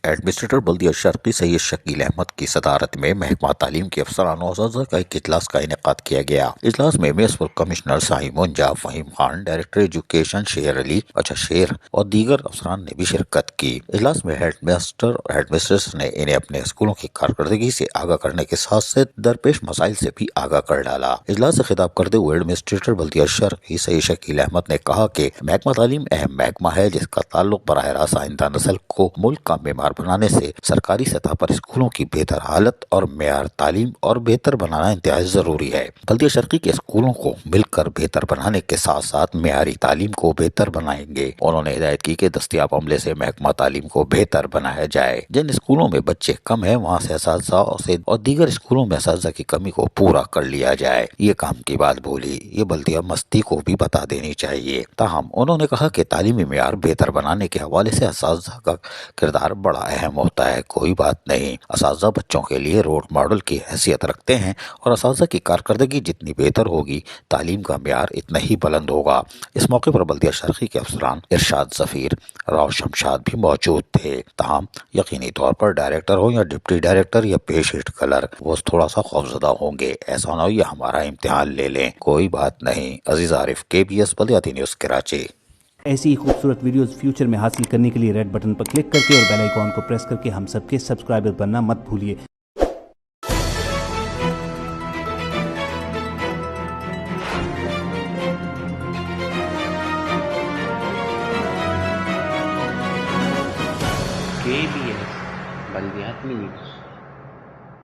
Administrator بلدیہ شرقی سید شکیل احمد کی صدارت میں محکمہ تعلیم کے افسران و اساتذہ کا ایک اجلاس کا انعقاد کیا گیا۔ اجلاس میں میونسپل کمشنر ثانی منجا، فہیم خان، ڈائریکٹر ایجوکیشن شیر علی شیر اور دیگر افسران نے بھی شرکت کی۔ اجلاس میں ہیڈ ماسٹر اور ہیڈ مسٹریس نے انہیں اپنے اسکولوں کی کارکردگی سے آگاہ کرنے کے ساتھ ساتھ درپیش مسائل سے بھی آگاہ کر ڈالا۔ اجلاس سے خطاب کرتے ہوئے ایڈمنسٹریٹر بلدیہ شرقی سید شکیل احمد نے کہا کہ محکمہ تعلیم اہم محکمہ ہے جس کا تعلق براہ راست آئندہ نسل کو ملک کا معمار بنانے سے سرکاری سطح پر اسکولوں کی بہتر حالت اور معیار تعلیم اور بہتر بنانا انتہائی ضروری ہے۔ بلدیہ شرقی کے اسکولوں کو مل کر بہتر بنانے کے ساتھ ساتھ معیاری تعلیم کو بہتر بنائیں گے۔ انہوں نے ہدایت کی کہ دستیاب عملے سے محکمہ تعلیم کو بہتر بنایا جائے۔ جن اسکولوں میں بچے کم ہیں وہاں سے اساتذہ اور دیگر اسکولوں میں اساتذہ کی کمی کو پورا کر لیا جائے۔ یہ کام کی بات بولی، یہ بلدیہ مستی کو بھی بتا دینی چاہیے۔ تاہم انہوں نے کہا کہ تعلیمی معیار بہتر بنانے کے حوالے سے اساتذہ کا کردار بڑا اہم ہوتا ہے۔ کوئی بات نہیں، اساتذہ بچوں کے لیے رول ماڈل کی حیثیت رکھتے ہیں اور اساتذہ کی کارکردگی جتنی بہتر ہوگی تعلیم کا معیار اتنا ہی بلند ہوگا۔ اس موقع پر بلدیہ شرقی کے افسران ارشاد ظفیر، راؤ شمشاد بھی موجود تھے۔ تاہم یقینی طور پر ڈائریکٹر ہو یا ڈپٹی ڈائریکٹر یا پیش ہیڈ کلرک وہ تھوڑا سا خوفزدہ ہوں گے، ایسا نہ ہو یہ ہمارا امتحان لے لیں۔ کوئی بات نہیں۔ عزیز عارف، KBS بلدیاتی نیوز کراچی۔ ایسی ہی خوبصورت ویڈیوز فیوچر میں حاصل کرنے کے لیے ریڈ بٹن پر کلک کر کے اور بیل آئیکن کو پریس کر کے ہم سب کے سبسکرائبر بننا مت بھولیے۔ KBS بلدیات news.